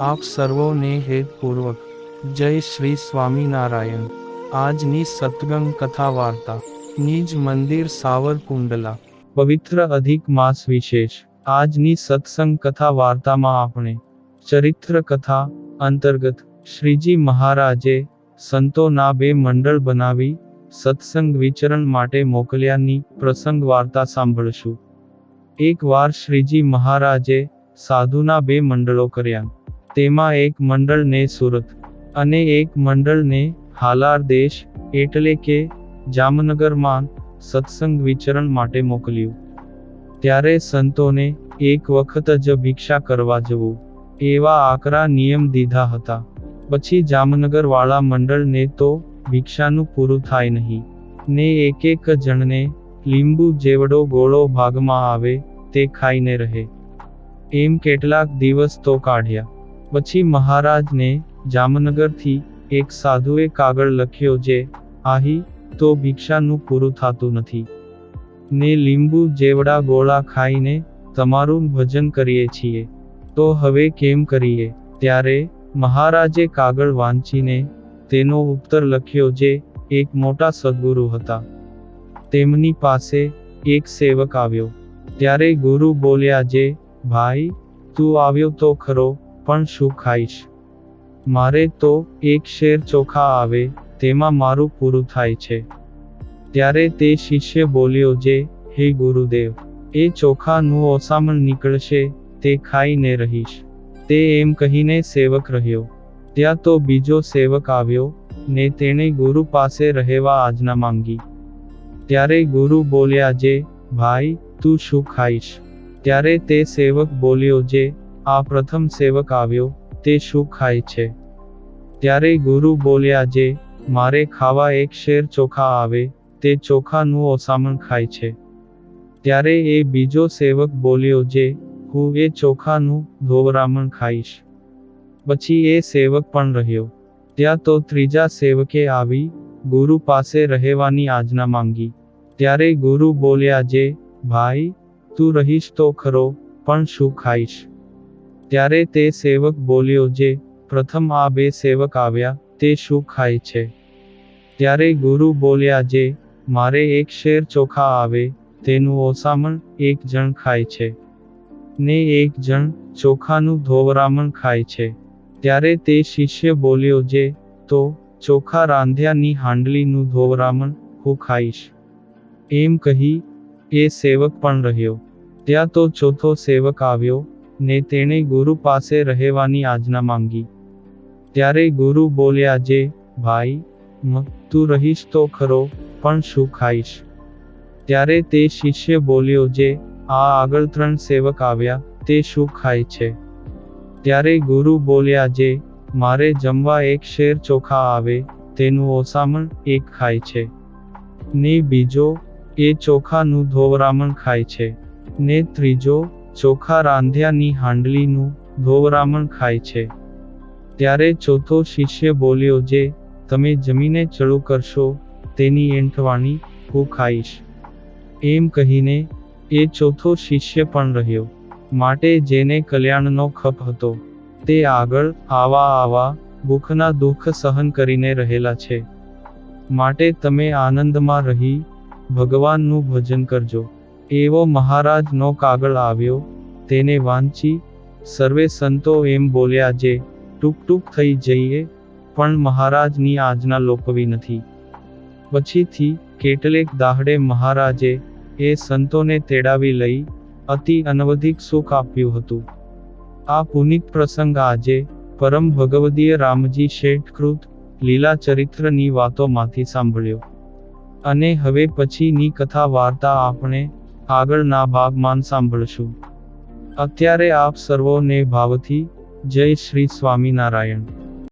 આપ સર્વોને હેતપૂર્વક જય શ્રી સ્વામિનારાયણ। આજની સત્સંગ કથા વાર્તા નિજ મંદિર સાવરકુંડલા પવિત્ર અધિક માસ વિશેષ। આજની સત્સંગ કથા વાર્તામાં આપણે ચરિત્ર કથા અંતર્ગત શ્રીજી મહારાજે સંતોના બે મંડળ બનાવી સત્સંગ વિચરણ માટે મોકલ્યાની પ્રસંગ વાર્તા સાંભળશું। એક વાર શ્રીજી મહારાજે સાધુના બે મંડળો કર્યા। તેમાં એક મંડળને સુરત અને એક મંડળને હાલાર દેશ એટલે કે જામનગરમાં સત્સંગ વિચરણ માટે મોકલ્યું। ત્યારે સંતોને એક વખત જ ભિક્ષા કરવા જવું એવા આકરા નિયમ દીધા હતા। પછી જામનગર વાળા મંડળને તો ભિક્ષાનું પૂરું થાય નહીં ને એક જણને લીંબુ જેવડો ગોળો ભાગમાં આવે તે ખાઈને રહે। એમ કેટલાક દિવસ તો કાઢ્યા। પછી મહારાજને જામનગરથી એક સાધુએ કાગળ લખ્યો જે આહી તો ભિક્ષાનું પૂરું થતું નથી ને લીંબુ જેવડા ગોળા ખાઈને તમારું ભજન કરીએ છીએ તો હવે કેમ કરીએ? ત્યારે મહારાજે કાગળ વાંચીને તેનો ઉત્તર લખ્યો જે એક મોટા સદ્ગુરુ હતા। તેમની પાસે એક સેવક આવ્યો। ત્યારે ગુરુ બોલ્યા જે ભાઈ તું આવ્યો તો ખરો પણ શું ખાઈશ? મારે તો એક શેર ચોખા આવે તેમાં મારું પૂરું થાય છે। ત્યારે તે શિષ્ય બોલ્યો જે હે ગુરુદેવ એ ચોખાનું ઓસામણ નીકળશે તે ખાઈને રહીશ। તે એમ કહીને સેવક રહ્યો। ત્યાં તો બીજો સેવક આવ્યો ને તેણે ગુરુ પાસે રહેવા આજ્ઞા માંગી। ત્યારે ગુરુ બોલ્યા જે ભાઈ તું શું ખાઈશ? ત્યારે તે સેવક બોલ્યો જે આ પ્રથમ સેવક આવ્યો તે શું ખાય છે? ત્યારે ગુરુ બોલ્યા જે મારે ખાવા એક શેર ચોખા આવે તે ચોખાનું ઓસામણ ખાય છે। ત્યારે એ બીજો સેવક બોલ્યો જે હું એ ચોખાનું ધોવરામણ ખાઈશ। પછી એ સેવક પણ રહ્યો। ત્યાં તો ત્રીજા સેવકે આવી ગુરુ પાસે રહેવાની આજ્ઞા માંગી। ત્યારે ગુરુ બોલ્યા જે ભાઈ તું રહીશ તો ખરો પણ શું ખાઈશ? ત્યારે તે સેવક બોલ્યો જે પ્રથમ આ બે સેવક આવ્યા તે શું ખાય છે? ત્યારે ગુરુ બોલ્યા જે મારે એક શેર ચોખા આવે તેનું ઓસામણ એક જણ ખાય છે ને એક જણ ચોખાનું ધોવરામણ ખાય છે। ત્યારે તે શિષ્ય બોલ્યો જે તો ચોખા રાંધ્યાની હાંડલીનું ધોવરામણ હું ખાઈશ। એમ કહી એ સેવક પણ રહ્યો। ત્યાં તો ચોથો સેવક આવ્યો ને તેણે ગુરુ પાસે રહેવાની આજ્ઞા માંગી। ત્યારે ગુરુ બોલ્યા જે ભાઈ તું રહીશ તો ખરો પણ શું ખાઈશ? ત્યારે તે શિષ્ય બોલ્યો જે આ આગળ ત્રણ સેવક આવ્યા તે શું ખાય છે? ત્યારે ગુરુ બોલ્યા જે મારે જમવા એક શેર ચોખા આવે તેનું ઓસામણ એક ખાય છે ને બીજો એ ચોખાનું ધોવરામણ ખાય છે ને ત્રીજો ચોખા રાંધ્યાની હાંડલીનું ધોવરામણ ખાય છે। ત્યારે ચોથો શિષ્ય બોલ્યો જે તમે જમીને ચડું કરશો તેની એંઠવાણી હું ખાઈશ। એમ કહીને એ ચોથો શિષ્ય પણ રહ્યો। માટે જેને કલ્યાણનો ખપ હતો તે આગળ આવા ભૂખના દુઃખ સહન કરીને રહેલા છે। માટે તમે આનંદમાં રહી ભગવાનનું ભજન કરજો। એવો મહારાજનો કાગળ આવ્યો। તેને વાંચી સર્વે સંતો એમ બોલ્યા જે ટૂંક થઈ જઈએ પણ મહારાજની આજ્ઞા લોપવી નથી। પછીથી કેટલેક દાહડે મહારાજે એ સંતોને તેડાવી લઈ અતિ અનવધિક સુખ આપ્યું હતું। આ પુનિત પ્રસંગ આજે પરમ ભગવદીય રામજી શેઠકૃત લીલા ચરિત્રની વાતોમાંથી સાંભળ્યો અને હવે પછીની કથા વાર્તા આપણે આગળના ભાગમાં સાંભળશું। અત્યારે આપ સર્વોને ભાવથી જય શ્રી સ્વામિનારાયણ।